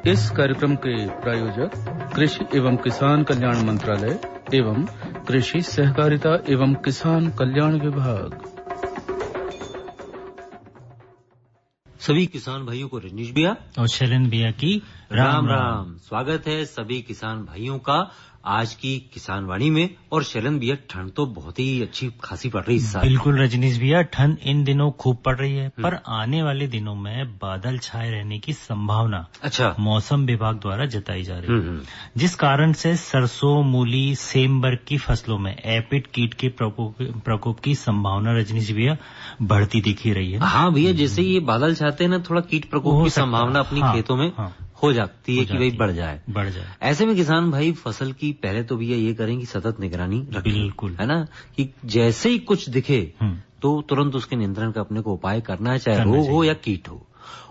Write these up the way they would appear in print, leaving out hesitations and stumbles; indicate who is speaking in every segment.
Speaker 1: इस कार्यक्रम के प्रायोजक कृषि एवं किसान कल्याण मंत्रालय एवं कृषि सहकारिता एवं किसान कल्याण विभाग।
Speaker 2: सभी किसान भाइयों को रजनीश भैया
Speaker 3: और शैलन भैया की
Speaker 2: राम राम। स्वागत है सभी किसान भाइयों का आज की किसान वाणी में। और शैलन भैया, ठंड तो बहुत ही अच्छी खासी पड़ रही है इस साल।
Speaker 3: बिल्कुल रजनीश भैया, ठंड इन दिनों खूब पड़ रही है, पर आने वाले दिनों में बादल छाए रहने की संभावना मौसम विभाग द्वारा जताई जा रही है, जिस कारण से सरसों, मूली, सेम वर्ग की फसलों में एपिड कीट के प्रकोप की संभावना रजनीश भैया बढ़ती दिखी रही है।
Speaker 2: हाँ भैया, जैसे ये बादल छाते हैं ना, थोड़ा कीट प्रकोप की संभावना अपनी खेतों में हो जाती है कि भाई बढ़ जाए। ऐसे में किसान भाई फसल की पहले तो भैया ये करें कि सतत निगरानी रखें,
Speaker 3: बिल्कुल है
Speaker 2: ना, कि जैसे ही कुछ दिखे तो तुरंत उसके नियंत्रण का अपने को उपाय करना है, चाहे रोग हो या कीट हो।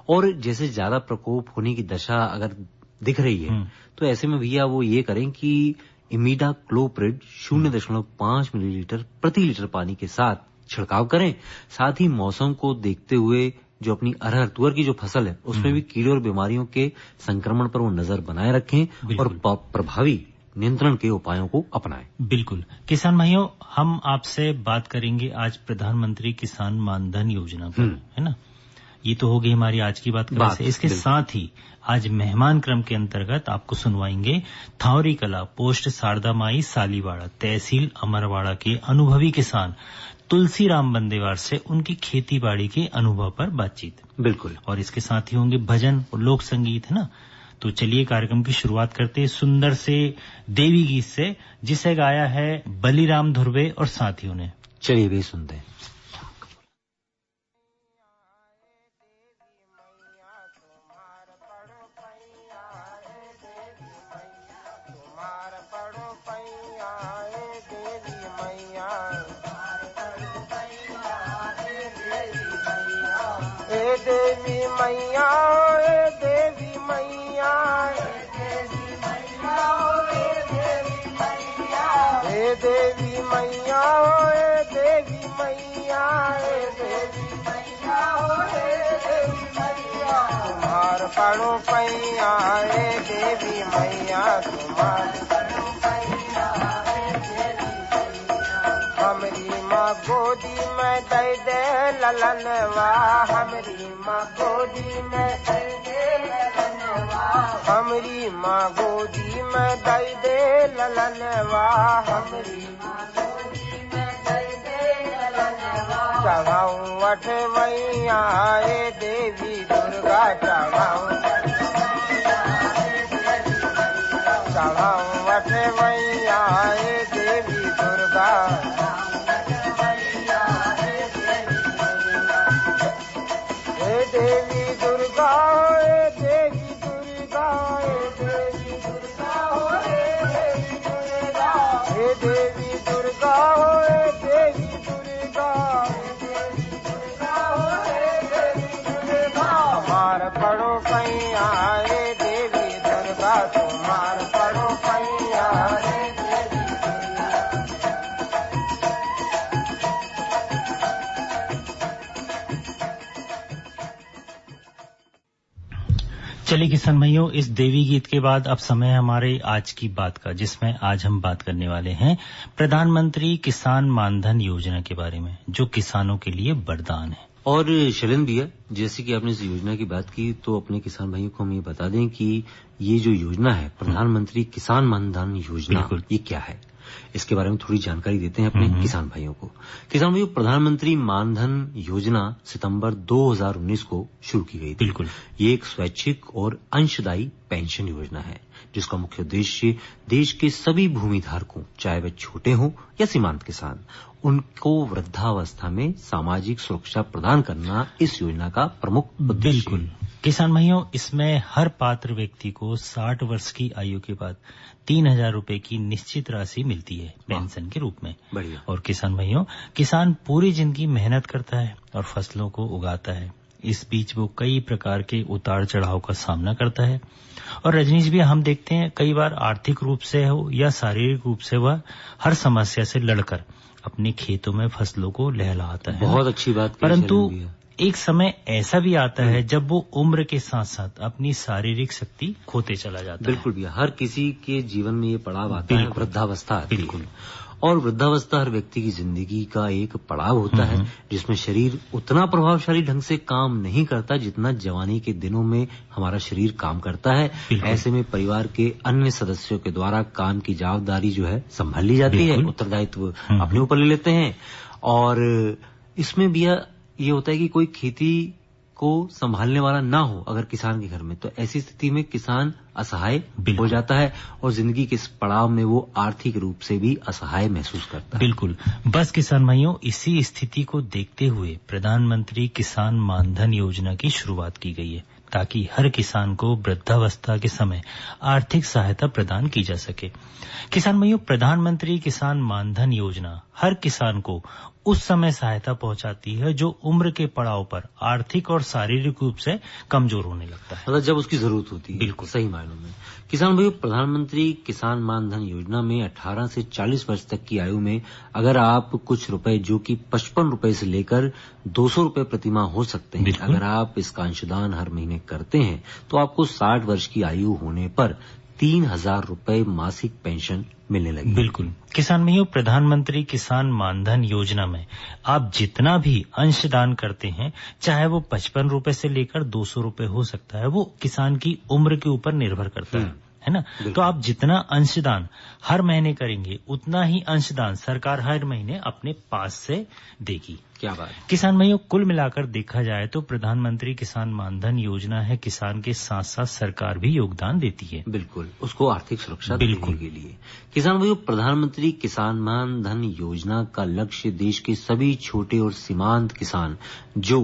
Speaker 2: और जैसे ज्यादा प्रकोप होने की दशा अगर दिख रही है तो ऐसे में भैया वो ये करें कि इमिडाक्लोप्रिड 0.5 मिलीलीटर प्रति लीटर पानी के साथ छिड़काव करें। साथ ही मौसम को देखते हुए जो अपनी अरहर तुअर की जो फसल है उसमें भी कीड़े और बीमारियों के संक्रमण पर वो नजर बनाए रखें और प्रभावी नियंत्रण के उपायों को अपनाएं।
Speaker 3: बिल्कुल किसान भाइयों, हम आपसे बात करेंगे आज प्रधानमंत्री किसान मानधन योजना पर, है ना। ये तो होगी हमारी आज की बात। इसके साथ ही आज मेहमान क्रम के अंतर्गत आपको सुनवाएंगे थावरी कला पोस्ट शारदामाई सालीवाड़ा तहसील अमरवाड़ा के अनुभवी किसान तुलसीराम बंदेवार से उनकी खेती बाड़ी के अनुभव पर बातचीत।
Speaker 2: बिल्कुल।
Speaker 3: और इसके साथ ही होंगे भजन और लोक संगीत, है ना। तो चलिए कार्यक्रम की शुरुआत करते हैं सुंदर से देवी गीत से, जिसे गाया है बलिराम धुर्वे और साथियों ने।
Speaker 2: चलिए भी सुनते हैं।
Speaker 4: देवी मैया, देवी मैया, देवी मैया, देवी मैया, देवी मैया, देवी मैया, देवी मैया, देवी मैया, तुम्हार पड़ो पैया, देवी मैया, तुम्हार पड़ो पैया, हमरी माँ गोदी में दे ललनवा, हमरी माँ गोदी में दे ललनवा, हमरी माँ गोदी में दे ललनवा, हमरी माँ गोदी में दे ललनवा, चढ़ाऊं अठवैया देवी दुर्गा, चढ़ाऊं अठवैया देवी दुर्गा, देवी दुर्गा, देवी दुर्गा, देवी दुर्गा, देवी दुर्गा, देवी दुर्गा, देवी दुर्गा, देवी दुर्गा, देवी दुर्गा, तुम्हार पड़ो पैया देवी दुर्गा, तुम्हार पड़ो पैया देवी दुर्गा।
Speaker 3: चलिए किसान भाइयों, इस देवी गीत के बाद अब समय है हमारे आज की बात का, जिसमें आज हम बात करने वाले हैं प्रधानमंत्री किसान मानधन योजना के बारे में, जो किसानों के लिए वरदान है।
Speaker 2: और शैलन भैया, जैसे कि आपने इस योजना की बात की तो अपने किसान भाइयों को हम ये बता दें कि ये जो योजना है प्रधानमंत्री किसान मानधन योजना, ये क्या है, इसके बारे में थोड़ी जानकारी देते हैं अपने किसान भाइयों को। किसान भाइयों, प्रधानमंत्री मानधन योजना सितंबर 2019 को शुरू की गई थी।
Speaker 3: बिल्कुल।
Speaker 2: ये एक स्वैच्छिक और अंशदायी पेंशन योजना है, जिसका मुख्य उद्देश्य देश के सभी भूमिधारकों, चाहे वे छोटे हों या सीमांत किसान, उनको वृद्धावस्था में सामाजिक सुरक्षा प्रदान करना इस योजना का प्रमुख उद्देश्य।
Speaker 3: बिल्कुल किसान भाइयों, इसमें हर पात्र व्यक्ति को 60 वर्ष की आयु के बाद 3,000 रुपए की निश्चित राशि मिलती है पेंशन के रूप में।
Speaker 2: बढ़िया।
Speaker 3: और किसान भाइयों, किसान पूरी जिंदगी मेहनत करता है और फसलों को उगाता है। इस बीच वो कई प्रकार के उतार चढ़ाव का सामना करता है। और रजनीश भी हम देखते हैं कई बार आर्थिक रूप से हो या शारीरिक रूप से वह हर समस्या से लड़कर अपने खेतों में फसलों को लहलाता है।
Speaker 2: बहुत अच्छी बात।
Speaker 3: परंतु एक समय ऐसा भी आता है जब वो उम्र के साथ साथ अपनी शारीरिक शक्ति खोते चला जाता है।
Speaker 2: बिल्कुल भी, हर किसी के जीवन में ये पड़ाव आता है, वृद्धावस्था आती है। बिल्कुल। और वृद्धावस्था हर व्यक्ति की जिंदगी का एक पड़ाव होता है जिसमें शरीर उतना प्रभावशाली ढंग से काम नहीं करता जितना जवानी के दिनों में हमारा शरीर काम करता है। ऐसे में परिवार के अन्य सदस्यों के द्वारा काम की जवाबदारी जो है संभाल ली जाती है, उत्तरदायित्व अपने ऊपर ले लेते हैं। और इसमें भी ये होता है कि कोई खेती को संभालने वाला ना हो अगर किसान के घर में, तो ऐसी स्थिति में किसान असहाय हो जाता है और जिंदगी के इस पड़ाव में वो आर्थिक रूप से भी असहाय महसूस करता है।
Speaker 3: बिल्कुल। बस किसान भाइयों, इसी स्थिति को देखते हुए प्रधानमंत्री किसान मानधन योजना की शुरुआत की गई है ताकि हर किसान को वृद्धावस्था के समय आर्थिक सहायता प्रदान की जा सके। किसान भाइयों, प्रधानमंत्री किसान मानधन योजना हर किसान को उस समय सहायता पहुंचाती है जो उम्र के पड़ाव पर आर्थिक और शारीरिक रूप से कमजोर होने लगता है,
Speaker 2: मतलब जब उसकी जरूरत होती है। बिल्कुल सही मायनों में। किसान भाइयों, प्रधानमंत्री किसान मानधन योजना में 18 से 40 वर्ष तक की आयु में अगर आप कुछ रुपए जो कि 55 रुपए से लेकर 200 रुपए प्रतिमाह हो सकते हैं, अगर आप इसका अंशदान हर महीने करते हैं तो आपको 60 वर्ष की आयु होने पर 3000 रुपए मासिक पेंशन मिलने लगी।
Speaker 3: बिल्कुल। किसान भाइयों, प्रधानमंत्री किसान मानधन योजना में आप जितना भी अंशदान करते हैं, चाहे वो 55 रुपए से लेकर 200 रुपए हो सकता है, वो किसान की उम्र के ऊपर निर्भर करता है ना। तो आप जितना अंशदान हर महीने करेंगे उतना ही अंशदान सरकार हर महीने अपने पास से देगी।
Speaker 2: क्या बात।
Speaker 3: किसान भाइयों, कुल मिलाकर देखा जाए तो प्रधानमंत्री किसान मानधन योजना है किसान के साथ साथ सरकार भी योगदान देती है।
Speaker 2: बिल्कुल, उसको आर्थिक सुरक्षा देने के लिए। किसान भाइयों, प्रधानमंत्री किसान मानधन योजना का लक्ष्य देश के सभी छोटे और सीमांत किसान जो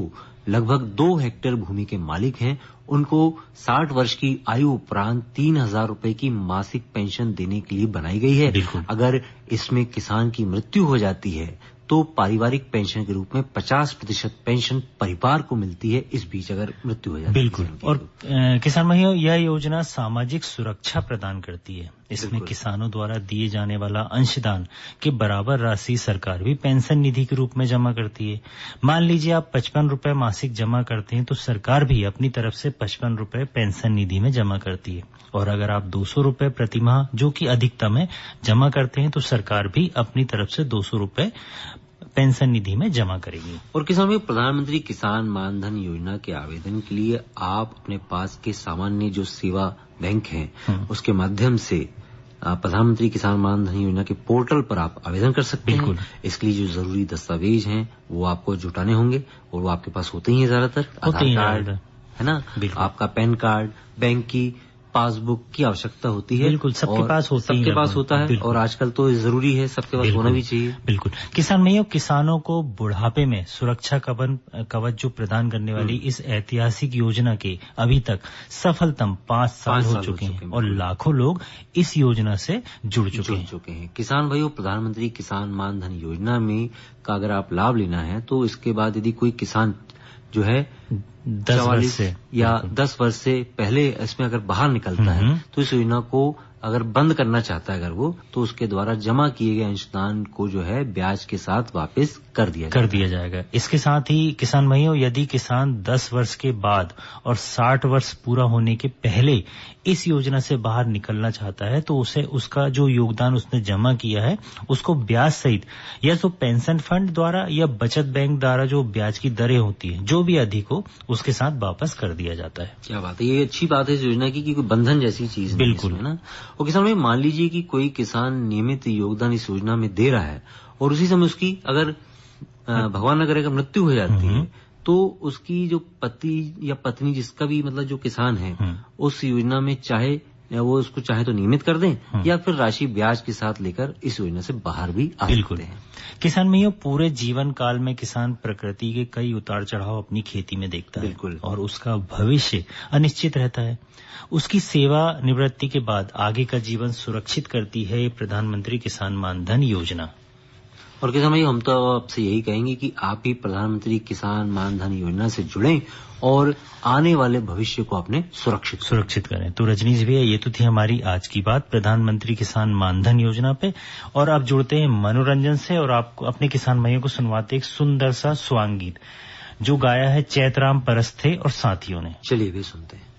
Speaker 2: लगभग 2 हेक्टेयर भूमि के मालिक हैं, उनको 60 वर्ष की आयु उपरांत 3000 रुपए की मासिक पेंशन देने के लिए बनाई गई है। अगर इसमें किसान की मृत्यु हो जाती है तो पारिवारिक पेंशन के रूप में 50% पेंशन परिवार को मिलती है, इस बीच अगर मृत्यु हो जाती है।
Speaker 3: बिल्कुल। और किसान भाइयों, यह योजना सामाजिक सुरक्षा प्रदान करती है। इसमें किसानों द्वारा दिए जाने वाला अंशदान के बराबर राशि सरकार भी पेंशन निधि के रूप में जमा करती है। मान लीजिए आप 55 रुपए मासिक जमा करते हैं तो सरकार भी अपनी तरफ से 55 रुपए पेंशन निधि में जमा करती है। और अगर आप 200 रुपए प्रतिमाह जो कि अधिकतम है जमा करते हैं तो सरकार भी अपनी तरफ से 200 रुपए पेंशन निधि में जमा करेगी।
Speaker 2: और किसान भाई, प्रधानमंत्री किसान मानधन योजना के आवेदन के लिए आप अपने पास के सामान्य जो सेवा बैंक हैं उसके माध्यम से प्रधानमंत्री किसान मानधन योजना के पोर्टल पर आप आवेदन कर सकते हैं। इसके लिए जो जरूरी दस्तावेज हैं वो आपको जुटाने होंगे और वो आपके पास होते ही हैं, ज्यादातर आधार कार्ड है ना, आपका पैन कार्ड, बैंक की पासबुक की आवश्यकता होती है।
Speaker 3: बिल्कुल, सबके पास
Speaker 2: होता है और आजकल तो जरूरी है, सबके पास होना भी चाहिए।
Speaker 3: बिल्कुल। किसान भाइयों, किसानों को बुढ़ापे में सुरक्षा कवच जो प्रदान करने वाली इस ऐतिहासिक योजना के अभी तक सफलतम 5 साल हो चुके हैं और लाखों लोग इस योजना से जुड़ चुके हैं।
Speaker 2: किसान भाइयों, प्रधानमंत्री किसान मानधन योजना में का अगर आप लाभ लेना है तो इसके बाद यदि कोई किसान जो है
Speaker 3: 10 वर्ष से
Speaker 2: या 10 वर्ष से पहले इसमें अगर बाहर निकलता है तो इस योजना को अगर बंद करना चाहता है अगर वो, तो उसके द्वारा जमा किए गए अंशदान को जो है ब्याज के साथ वापस कर दिया जाएगा।
Speaker 3: इसके साथ ही किसान भाइयों, यदि किसान 10 वर्ष के बाद और 60 वर्ष पूरा होने के पहले इस योजना से बाहर निकलना चाहता है तो उसे उसका जो योगदान उसने जमा किया है उसको ब्याज सहित या तो पेंशन फंड द्वारा या बचत बैंक द्वारा जो ब्याज की दरें होती है जो भी अधिक हो उसके साथ वापस कर दिया जाता है।
Speaker 2: क्या बात है, ये अच्छी बात है इस योजना की कि कोई बंधन जैसी चीज
Speaker 3: बिल्कुल
Speaker 2: है ना। और किसान भाई, मान लीजिए कि कोई किसान नियमित योगदान इस योजना में दे रहा है और उसी समय उसकी अगर भगवान न करे अगर मृत्यु हो जाती है तो उसकी जो पति या पत्नी जिसका भी मतलब जो किसान है उस योजना में चाहे वो उसको चाहे तो नियमित कर दें या फिर राशि ब्याज के साथ लेकर इस योजना से बाहर भी आ सकते हैं।
Speaker 3: किसान भाइयों, पूरे जीवन काल में किसान प्रकृति के कई उतार चढ़ाव अपनी खेती में देखता है और उसका भविष्य अनिश्चित रहता है। उसकी सेवा निवृत्ति के बाद आगे का जीवन सुरक्षित करती है प्रधानमंत्री किसान मानधन योजना।
Speaker 2: और किसान भाई, हम तो आपसे यही कहेंगे कि आप भी प्रधानमंत्री किसान मानधन योजना से जुड़ें और आने वाले भविष्य को अपने सुरक्षित
Speaker 3: करें। तो रजनीश भैया, ये तो थी हमारी आज की बात प्रधानमंत्री किसान मानधन योजना पे। और आप जुड़ते हैं मनोरंजन से और आपको अपने किसान भाइयों को सुनवाते एक सुंदर सा स्वांग गीत जो गाया है चैतराम परस्थे और साथियों ने।
Speaker 2: चलिए भी सुनते हैं।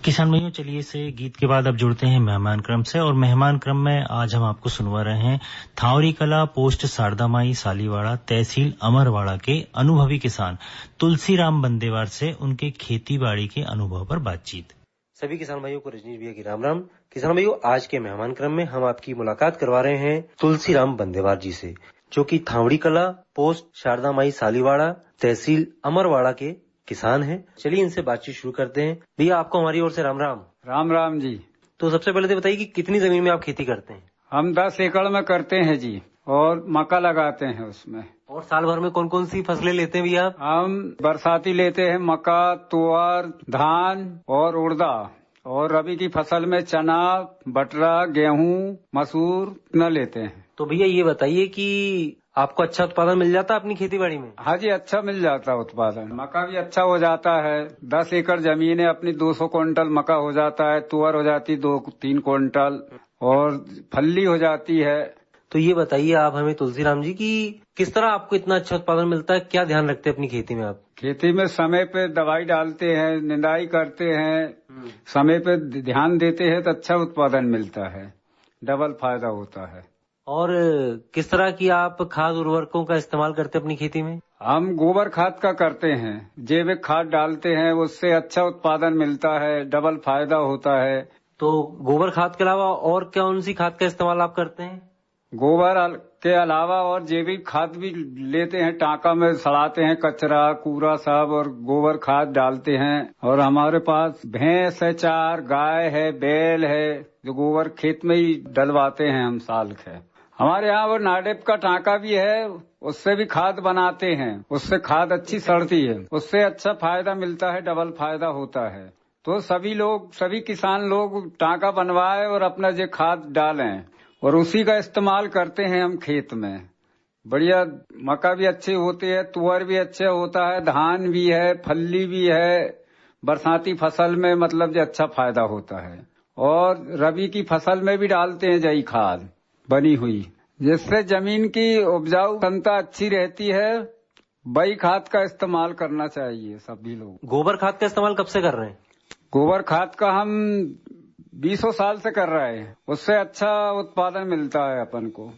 Speaker 3: किसान भाइयों, चलिए से गीत के बाद अब जुड़ते हैं मेहमान क्रम से। और मेहमान क्रम में आज हम आपको सुनवा रहे हैं थावरी कला पोस्ट शारदामाई सालीवाड़ा तहसील अमरवाड़ा के अनुभवी किसान तुलसीराम बंदेवार से उनके खेती बाड़ी के अनुभव पर बातचीत।
Speaker 2: सभी किसान भाइयों को रजनीश भैया की राम राम। किसान भाइयों, आज के मेहमान क्रम में हम आपकी मुलाकात करवा रहे हैं तुलसीराम बंदेवार जी से, जो कि थावड़ी कला पोस्ट शारदामाई सालीवाड़ा तहसील अमरवाड़ा के किसान हैं। चलिए इनसे बातचीत शुरू करते हैं। भैया, आपको हमारी ओर से राम राम।
Speaker 5: राम राम जी।
Speaker 2: तो सबसे पहले तो बताइए कि कितनी जमीन में आप खेती करते हैं?
Speaker 5: हम 10 एकड़ में करते हैं जी, और मक्का लगाते हैं उसमें।
Speaker 2: और साल भर में कौन कौन सी फसलें लेते हैं भैया आप?
Speaker 5: हम बरसाती लेते हैं मक्का, तुअर, धान और उड़दा, और रबी की फसल में चना, बटरा, गेहूं, मसूर न लेते हैं।
Speaker 2: तो भैया ये बताइए कि आपको अच्छा उत्पादन मिल जाता है अपनी खेती बाड़ी में?
Speaker 5: हाँ जी, अच्छा मिल जाता है उत्पादन। मक्का भी अच्छा हो जाता है। 10 एकड़ जमीन है अपनी, 200 क्विंटल मक्का हो जाता है, तुअर हो जाती 2-3 क्विंटल, और फल्ली हो जाती है।
Speaker 2: तो ये बताइए आप हमें तुलसीराम जी कि किस तरह आपको इतना अच्छा उत्पादन मिलता है, क्या ध्यान रखते हैं अपनी खेती में आप?
Speaker 5: खेती में समय पे दवाई डालते हैं, निंदाई करते हैं, समय पे ध्यान देते हैं तो अच्छा उत्पादन मिलता है, डबल फायदा होता है।
Speaker 2: और किस तरह की आप खाद उर्वरकों का इस्तेमाल करते हैं अपनी खेती में?
Speaker 5: हम गोबर खाद का करते हैं, जैविक खाद डालते हैं, उससे अच्छा उत्पादन मिलता है, डबल फायदा होता है।
Speaker 2: तो गोबर खाद के अलावा और कौन सी खाद का इस्तेमाल आप करते हैं?
Speaker 5: गोबर के अलावा और जैविक खाद भी लेते हैं, टांका में सड़ाते हैं कचरा कूड़ा सब, और गोबर खाद डालते हैं। और हमारे पास भैंस है, 4 गाय है, बैल है, जो गोबर खेत में ही डलवाते हैं हम साल के। हमारे यहाँ वो नाडेप का टांका भी है, उससे भी खाद बनाते हैं, उससे खाद अच्छी सड़ती है, उससे अच्छा फायदा मिलता है, डबल फायदा होता है। तो सभी किसान लोग टांका बनवाए और अपना जो खाद डालें, और उसी का इस्तेमाल करते हैं हम खेत में। बढ़िया मक्का भी अच्छी होती है, तुअर भी अच्छा होता है, धान भी है, फल्ली भी है। बरसाती फसल में मतलब जो अच्छा फायदा होता है, और रबी की फसल में भी डालते हैं जई खाद बनी हुई, जिससे जमीन की उपजाऊ क्षमता अच्छी रहती है। बई खाद का इस्तेमाल करना चाहिए सभी लोग।
Speaker 2: गोबर खाद का इस्तेमाल कब से कर रहे हैं?
Speaker 5: गोबर खाद का हम 20 साल से कर रहे हैं, उससे अच्छा उत्पादन मिलता है अपन को।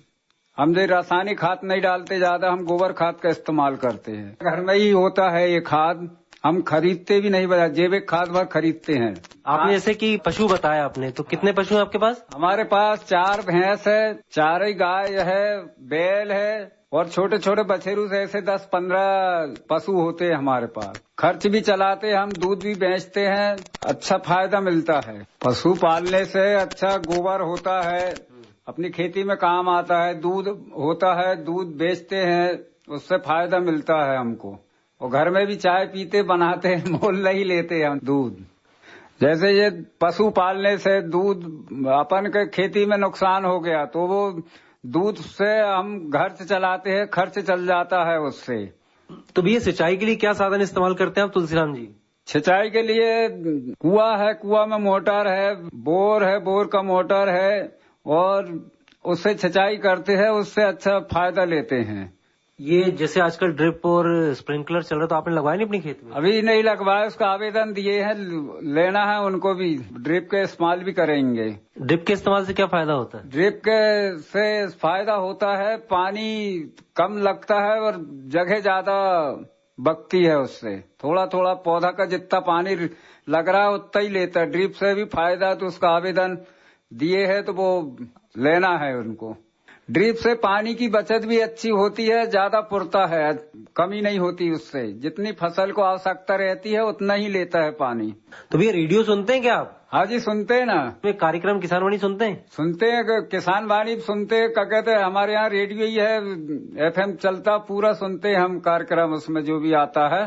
Speaker 5: हम जो रासायनिक खाद नहीं डालते ज्यादा, हम गोबर खाद का इस्तेमाल करते हैं। घर में ही होता है ये खाद, हम खरीदते भी नहीं, बजा जैविक खाद भर खरीदते हैं।
Speaker 2: आपने जैसे कि पशु बताया आपने, तो कितने पशु हैं आपके पास?
Speaker 5: हमारे पास 4 भैंस है, 4 ही गाय है, बैल है, और छोटे छोटे बछेरू से ऐसे 10-15 पशु होते हैं हमारे पास। खर्च भी चलाते हैं हम, दूध भी बेचते हैं, अच्छा फायदा मिलता है। पशु पालने से अच्छा गोबर होता है, अपनी खेती में काम आता है, दूध होता है, दूध बेचते हैं, उससे फायदा मिलता है हमको। और घर में भी चाय पीते बनाते हैं, मोल नहीं लेते हम दूध। जैसे ये पशु पालने से दूध अपन के खेती में नुकसान हो गया तो वो दूध से हम घर से चलाते हैं, खर्च चल जाता है उससे।
Speaker 6: तो भैया सिंचाई के लिए क्या साधन इस्तेमाल करते हैं आप तुलसीराम जी?
Speaker 5: सिंचाई के लिए कुआं है, कुआं में मोटर है, बोर है, बोर का मोटर है और उससे सिंचाई करते हैं, उससे अच्छा फायदा लेते हैं।
Speaker 6: ये जैसे आजकल ड्रिप और स्प्रिंकलर चल रहा, तो आपने लगवाया नहीं अपनी खेत में?
Speaker 5: अभी नहीं लगवाया, उसका आवेदन दिए हैं, लेना है उनको भी। ड्रिप के इस्तेमाल भी करेंगे।
Speaker 6: ड्रिप के इस्तेमाल से क्या फायदा होता है?
Speaker 5: ड्रिप के से फायदा होता है, पानी कम लगता है और जगह ज्यादा बकती है उससे। थोड़ा थोड़ा पौधा का जितना पानी लग रहा है उतना ही लेता है। ड्रिप से भी फायदा, तो उसका आवेदन दिए है तो वो लेना है उनको। ड्रिप से पानी की बचत भी अच्छी होती है, ज्यादा पुरता है, कमी नहीं होती उससे। जितनी फसल को आवश्यकता रहती है उतना ही लेता है पानी।
Speaker 6: तो भैया रेडियो सुनते हैं क्या आप?
Speaker 5: हाँ जी सुनते हैं ना।
Speaker 6: कार्यक्रम किसान वाणी सुनते हैं?
Speaker 5: सुनते हैं, किसान वाणी सुनते हैं। क्या कहते हैं, हमारे यहाँ रेडियो ही है, FM चलता, पूरा सुनते हैं हम कार्यक्रम। उसमें जो भी आता है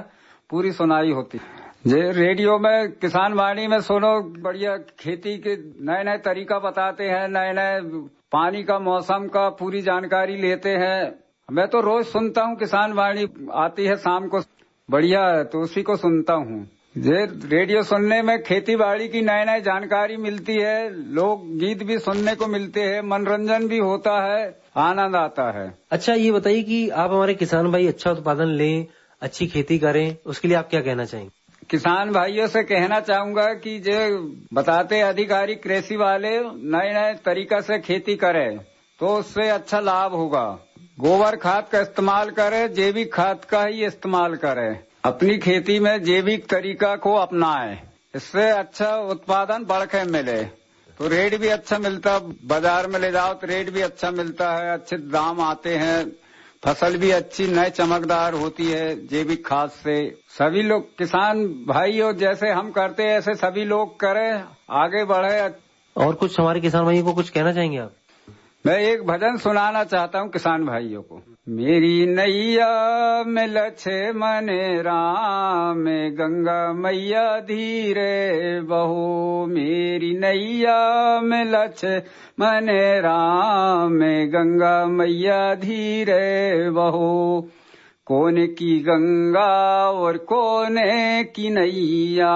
Speaker 5: पूरी सुनाई होती है। रेडियो में किसान वाणी में सुनो, बढ़िया खेती के नए नए तरीका बताते हैं, नए नए पानी का, मौसम का पूरी जानकारी लेते हैं। मैं तो रोज सुनता हूँ, किसान वाणी आती है शाम को, बढ़िया है, तो उसी को सुनता हूँ। ये रेडियो सुनने में खेती बाड़ी की नई नई जानकारी मिलती है, लोक गीत भी सुनने को मिलते हैं, मनोरंजन भी होता है, आनंद आता है।
Speaker 6: अच्छा ये बताइए कि आप हमारे किसान भाई अच्छा उत्पादन लें, अच्छी खेती करें, उसके लिए आप क्या कहना चाहेंगे?
Speaker 5: किसान भाइयों से कहना चाहूंगा कि जो बताते अधिकारी कृषि वाले नए नए तरीका से खेती करें तो उससे अच्छा लाभ होगा। गोबर खाद का इस्तेमाल करें, जैविक खाद का ही इस्तेमाल करें। अपनी खेती में जैविक तरीका को अपनाएं, इससे अच्छा उत्पादन बढ़ के मिले। तो रेट भी अच्छा मिलता, बाजार में ले जाओ तो रेट भी अच्छा मिलता है, अच्छे दाम आते हैं, फसल भी अच्छी नए चमकदार होती है जैविक खाद से। सभी लोग किसान भाई और जैसे हम करते हैं ऐसे सभी लोग करें, आगे बढ़े।
Speaker 6: और कुछ हमारे किसान भाइयों को कुछ कहना चाहेंगे आप?
Speaker 5: मैं एक भजन सुनाना चाहता हूँ किसान भाइयों को। मेरी नैया में लक्ष्मण राम, गंगा मैया धीरे बहो। मेरी नैया में लक्ष्मण राम, गंगा मैया धीरे बहो। कोने की गंगा और कोने की नैया,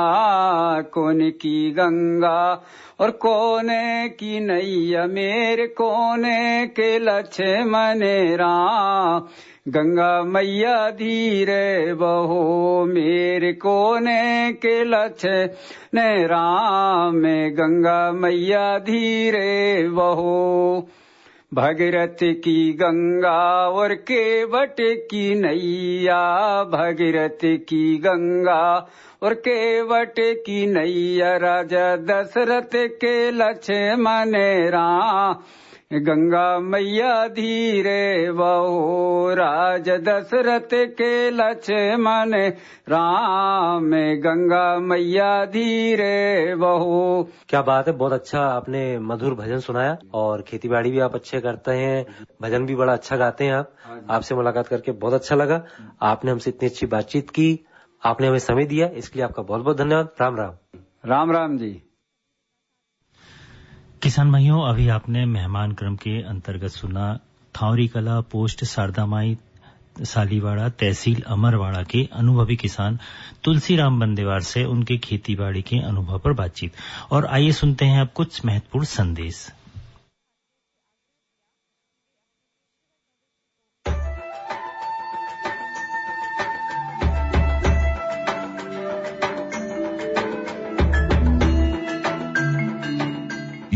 Speaker 5: कोने की गंगा और कोने की नैया, मेरे कोने के लक्ष्मण राम, गंगा मैया धीरे बहो। मेरे कोने के लक्ष्मण राम, गंगा मैया धीरे बहो। भगीरथ की गंगा और केवट की नैया, भगीरथ की गंगा और केवट की नैया, राजा दशरथ के लक्ष्मण राम, गंगा मैया धीरे बहो। राजा दशरथ के लक्ष्मण राम, गंगा मैया धीरे बहो।
Speaker 6: क्या बात है, बहुत अच्छा आपने मधुर भजन सुनाया और खेती बाड़ी भी आप अच्छे करते हैं, भजन भी बड़ा अच्छा गाते हैं आप। आपसे मुलाकात करके बहुत अच्छा लगा। आपने हमसे इतनी अच्छी बातचीत की, आपने हमें समय दिया, इसके लिए आपका बहुत बहुत धन्यवाद। राम राम। राम
Speaker 5: राम जी।
Speaker 3: किसान भाइयों, अभी आपने मेहमान क्रम के अंतर्गत सुना थावरी कला पोस्ट शारदामाई सालीवाड़ा तहसील अमरवाड़ा के अनुभवी किसान तुलसीराम बंदेवार से उनके खेती बाड़ी के अनुभव पर बातचीत। और आइए सुनते हैं अब कुछ महत्वपूर्ण संदेश।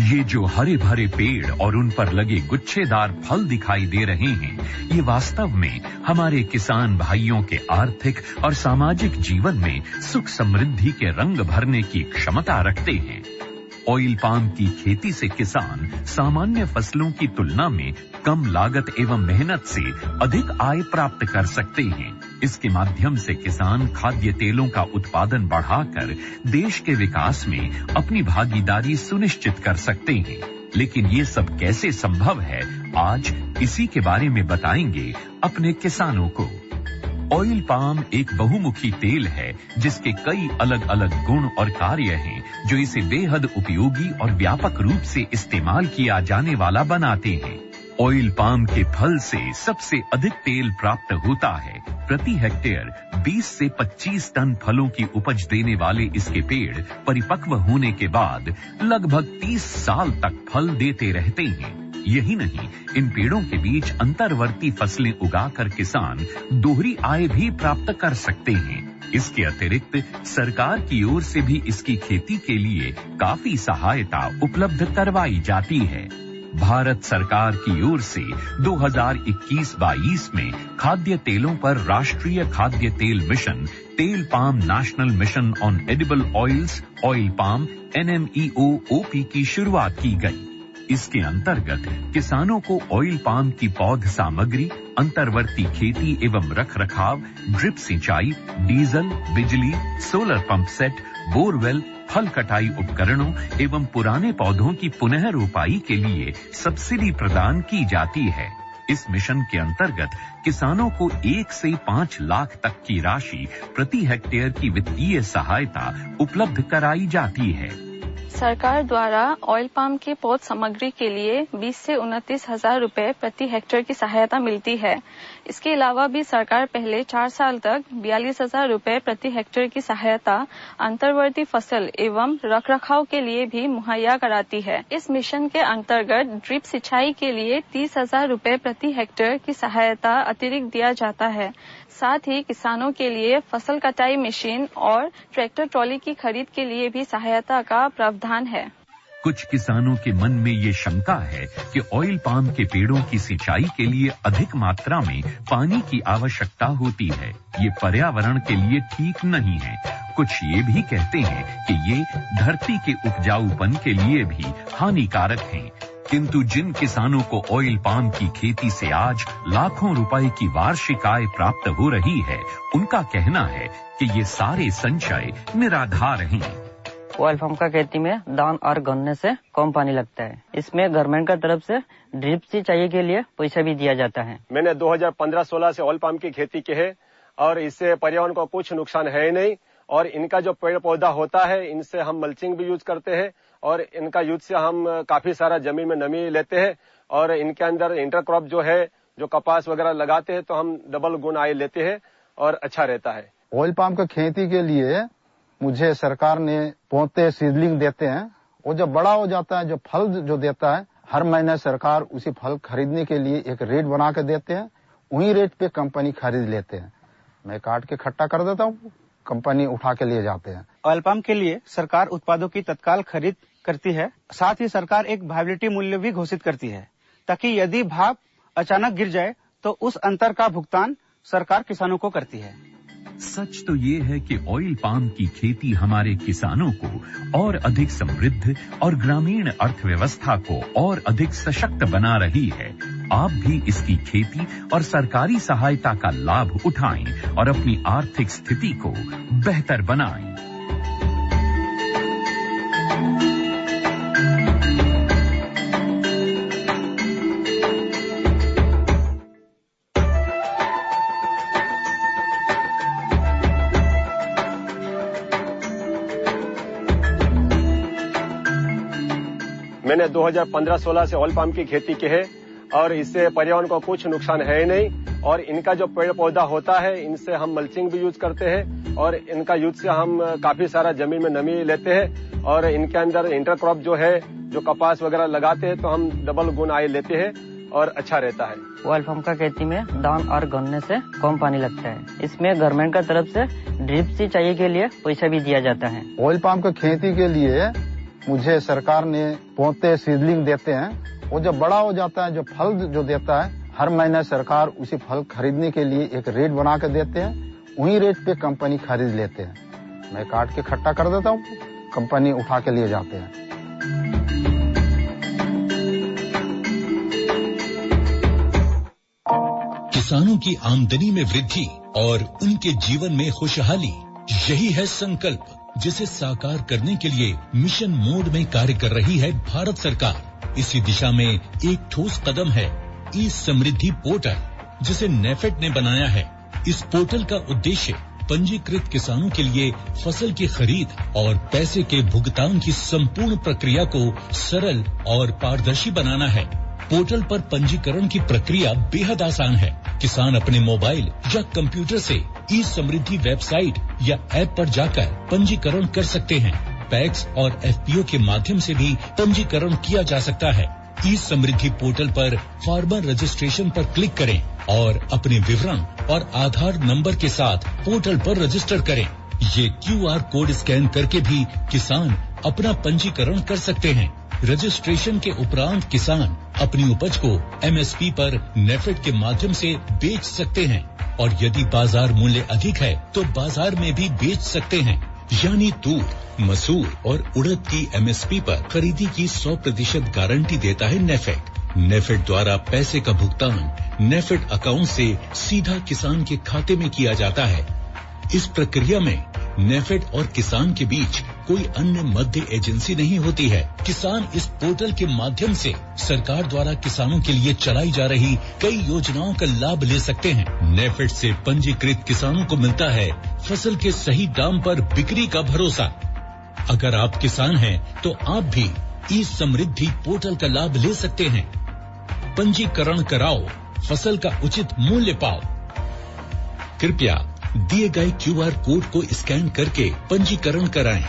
Speaker 7: ये जो हरे भरे पेड़ और उन पर लगे गुच्छेदार फल दिखाई दे रहे हैं, ये वास्तव में हमारे किसान भाइयों के आर्थिक और सामाजिक जीवन में सुख समृद्धि के रंग भरने की क्षमता रखते हैं। ऑयल पाम की खेती से किसान सामान्य फसलों की तुलना में कम लागत एवं मेहनत से अधिक आय प्राप्त कर सकते हैं। इसके माध्यम से किसान खाद्य तेलों का उत्पादन बढ़ाकर देश के विकास में अपनी भागीदारी सुनिश्चित कर सकते हैं। लेकिन ये सब कैसे संभव है, आज इसी के बारे में बताएंगे अपने किसानों को। ऑयल पाम एक बहुमुखी तेल है जिसके कई अलग अलग गुण और कार्य हैं जो इसे बेहद उपयोगी और व्यापक रूप से इस्तेमाल किया जाने वाला बनाते हैं। ऑयल पाम के फल से सबसे अधिक तेल प्राप्त होता है। प्रति हेक्टेयर 20 से 25 टन फलों की उपज देने वाले इसके पेड़ परिपक्व होने के बाद लगभग 30 साल तक फल देते रहते हैं। यही नहीं, इन पेड़ों के बीच अंतर्वर्ती फसलें उगाकर किसान दोहरी आय भी प्राप्त कर सकते हैं। इसके अतिरिक्त सरकार की ओर से भी इसकी खेती के लिए काफी सहायता उपलब्ध करवाई जाती है। भारत सरकार की ओर से 2021-22 में खाद्य तेलों पर राष्ट्रीय खाद्य तेल मिशन, तेल palm national mission on edible oils, oil palm NMEO-OP की शुरुआत की गई। इसके अंतर्गत किसानों को ऑयल पाम की पौध सामग्री, अंतर्वर्ती खेती एवं रखरखाव, ड्रिप सिंचाई, डीजल, बिजली, सोलर पंप सेट, बोरवेल, फल कटाई उपकरणों एवं पुराने पौधों की पुनः रोपाई के लिए सब्सिडी प्रदान की जाती है। इस मिशन के अंतर्गत किसानों को 1 से 5 लाख तक की राशि प्रति हेक्टेयर की वित्तीय सहायता उपलब्ध कराई जाती है।
Speaker 8: सरकार द्वारा ऑयल पाम की पौध सामग्री के लिए 20 से 29 हजार रुपए प्रति हेक्टेयर की सहायता मिलती है। इसके अलावा भी सरकार पहले 4 साल तक 42,000 रुपए प्रति हेक्टेयर की सहायता अंतर्वर्ती फसल एवं रखरखाव के लिए भी मुहैया कराती है। इस मिशन के अंतर्गत ड्रिप सिंचाई के लिए 30,000 रुपए प्रति हेक्टेयर की सहायता अतिरिक्त दिया जाता है। साथ ही किसानों के लिए फसल कटाई मशीन और ट्रैक्टर ट्रॉली की खरीद के लिए भी सहायता का प्रावधान है।
Speaker 7: कुछ किसानों के मन में ये शंका है कि ऑयल पाम के पेड़ों की सिंचाई के लिए अधिक मात्रा में पानी की आवश्यकता होती है। ये पर्यावरण के लिए ठीक नहीं है। कुछ ये भी कहते हैं कि ये धरती के उपजाऊपन के लिए भी हानिकारक हैं। किंतु जिन किसानों को ऑयल पाम की खेती से आज लाखों रुपए की वार्षिक आय प्राप्त हो रही है, उनका कहना है कि ये सारे संचय निराधार हैं।
Speaker 9: ऑयल पाम का खेती में दान और गन्ने से कम पानी लगता है। इसमें गवर्नमेंट का तरफ से ड्रिप सिंचाई के लिए पैसा भी दिया जाता है।
Speaker 10: मैंने 2015-16 से ऑयल पाम की खेती की है और इससे पर्यावरण को कुछ नुकसान है ही नहीं। और इनका जो पेड़ पौधा होता है, इनसे हम मल्चिंग भी यूज करते हैं और इनका यूज से हम काफी सारा जमीन में नमी लेते हैं। और इनके अंदर इंटरक्रॉप जो है, जो कपास वगैरह लगाते हैं, तो हम डबल गुण आय लेते हैं और अच्छा रहता है।
Speaker 11: ऑयल पाम की खेती के लिए मुझे सरकार ने पौधे सीडलिंग देते हैं। वो जब बड़ा हो जाता है, जो फल जो देता है, हर महीने सरकार उसी फल खरीदने के लिए एक रेट बना के देते हैं। वही रेट पे कंपनी खरीद लेते हैं। मैं काट के इकट्ठा कर देता हूँ, कंपनी उठा के लिए जाते हैं।
Speaker 12: ऑयल पाम के लिए सरकार उत्पादों की तत्काल खरीद करती है। साथ ही सरकार एक वायबिलिटी मूल्य भी घोषित करती है, ताकि यदि भाव अचानक गिर जाए तो उस अंतर का भुगतान सरकार किसानों को करती है।
Speaker 7: सच तो ये है कि ऑयल पाम की खेती हमारे किसानों को और अधिक समृद्ध और ग्रामीण अर्थव्यवस्था को और अधिक सशक्त बना रही है। आप भी इसकी खेती और सरकारी सहायता का लाभ उठाएं और अपनी आर्थिक स्थिति को बेहतर बनाएं।
Speaker 10: मैंने 2015-16 से ऑयल पाम की खेती की है और इससे पर्यावरण को कुछ नुकसान है ही नहीं। और इनका जो पेड़ पौधा होता है, इनसे हम मल्चिंग भी यूज करते हैं और इनका यूज से हम काफी सारा जमीन में नमी लेते हैं। और इनके अंदर इंटरक्रॉप जो है, जो कपास वगैरह लगाते हैं, तो हम डबल गुण आय लेते हैं और अच्छा रहता है।
Speaker 9: ऑयल पाम का खेती में दान और गन्ने से कम पानी लगता है। इसमें गवर्नमेंट का तरफ से ड्रिप सिंचाई के लिए पैसा भी दिया जाता है।
Speaker 11: ऑयल पाम की खेती के लिए मुझे सरकार ने पौधे सीडलिंग देते हैं। वो जब बड़ा हो जाता है, जो फल जो देता है, हर महीने सरकार उसी फल खरीदने के लिए एक रेट बना के देते हैं। वही रेट पे कंपनी खरीद लेते हैं। मैं काट के इकट्ठा कर देता हूँ, कंपनी उठा के लिए जाते हैं।
Speaker 13: किसानों की आमदनी में वृद्धि और उनके जीवन में खुशहाली, यही है संकल्प जिसे साकार करने के लिए मिशन मोड में कार्य कर रही है भारत सरकार। इसी दिशा में एक ठोस कदम है ई समृद्धि पोर्टल, जिसे नेफेड ने बनाया है। इस पोर्टल का उद्देश्य पंजीकृत किसानों के लिए फसल की खरीद और पैसे के भुगतान की संपूर्ण प्रक्रिया को सरल और पारदर्शी बनाना है। पोर्टल पर पंजीकरण की प्रक्रिया बेहद आसान है। किसान अपने मोबाइल या कंप्यूटर से ई समृद्धि वेबसाइट या ऐप पर जाकर पंजीकरण कर सकते हैं। पैक्स और एफपीओ के माध्यम से भी पंजीकरण किया जा सकता है। ई समृद्धि पोर्टल पर फार्मर रजिस्ट्रेशन पर क्लिक करें और अपने विवरण और आधार नंबर के साथ पोर्टल पर रजिस्टर करें। ये QR कोड स्कैन करके भी किसान अपना पंजीकरण कर सकते हैं। रजिस्ट्रेशन के उपरांत किसान अपनी उपज को MSP पर नेफेड के माध्यम से बेच सकते हैं और यदि बाजार मूल्य अधिक है तो बाजार में भी बेच सकते हैं। यानी तूर, मसूर और उड़द की MSP पर खरीदी की 100% गारंटी देता है नेफेड। नेफेड द्वारा पैसे का भुगतान नेफेड अकाउंट से सीधा किसान के खाते में किया जाता है। इस प्रक्रिया में नेफेड और किसान के बीच कोई अन्य मध्य एजेंसी नहीं होती है। किसान इस पोर्टल के माध्यम से सरकार द्वारा किसानों के लिए चलाई जा रही कई योजनाओं का लाभ ले सकते हैं। नेफेड से पंजीकृत किसानों को मिलता है फसल के सही दाम पर बिक्री का भरोसा। अगर आप किसान हैं तो आप भी ई समृद्धि पोर्टल का लाभ ले सकते हैं। पंजीकरण कराओ, फसल का उचित मूल्य पाओ। कृपया दिए गए QR कोड को स्कैन करके पंजीकरण कराएं।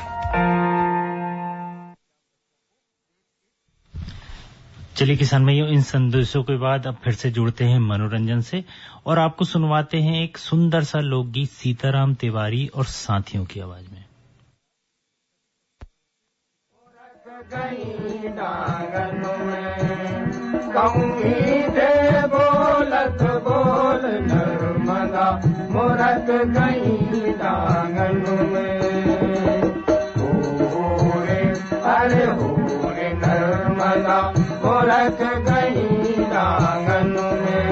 Speaker 3: चलिए किसान भाइयों, इन संदेशों के बाद अब फिर से जुड़ते हैं मनोरंजन से और आपको सुनवाते हैं एक सुंदर सा लोकगीत सीताराम तिवारी और साथियों की आवाज में।
Speaker 4: बोलत बोल नर्मदा मोरक गई डांगन में, हो रे अरे हो रे नर्मदा मोरक गई डांगन में।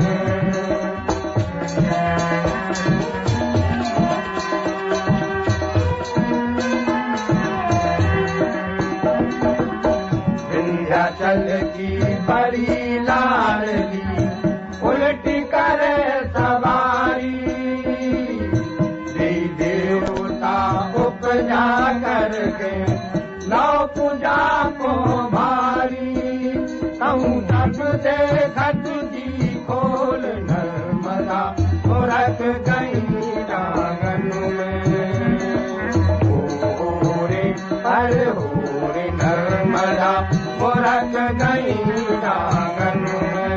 Speaker 4: विंध्याचल की बड़ी लाडली उल्टी करे सवारी, देवता उपजा करके नौ पूजा को भारी। कहूँ तब देखत जी खोल नर्मदा मोरक गई डांगन में, हो रे अरे हो रे नर्मदा मोरक गई डांगन में।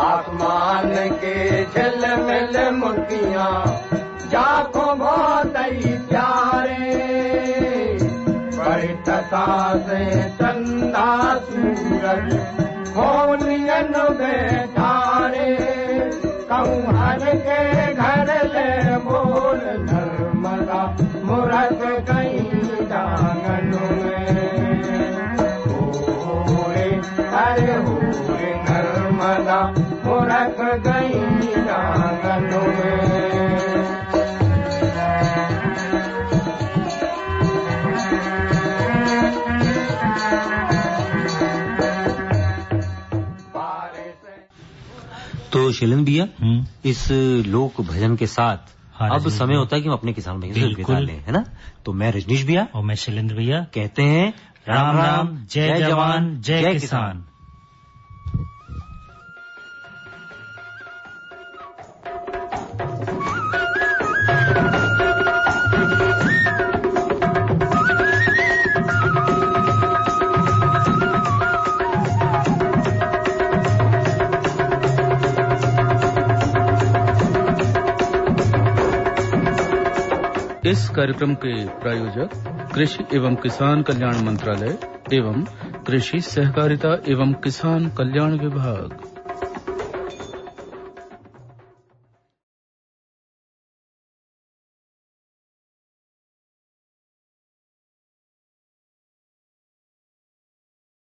Speaker 4: आसमान के झिलमिल मुर्तियाँ जाको बहुत ही प्यारे, बैठता से चंदा सूरज होनियन बैठारे। कहूँ हर के घर ले बोल नर्मदा मोरक गई डांगन में, हो रे अरे हो रे नर्मदा मोरक गई डांगन में।
Speaker 2: तो शैलेंद्र भैया, इस लोक भजन के साथ अब समय होता है कि हम अपने किसान भाई से विदा लें, है ना? तो मैं रजनीश भैया
Speaker 3: और मैं शैलेंद्र भैया
Speaker 2: कहते हैं
Speaker 3: राम राम, जय जवान जय किसान।
Speaker 1: इस कार्यक्रम के प्रायोजक कृषि एवं किसान कल्याण मंत्रालय एवं कृषि सहकारिता एवं किसान कल्याण विभाग।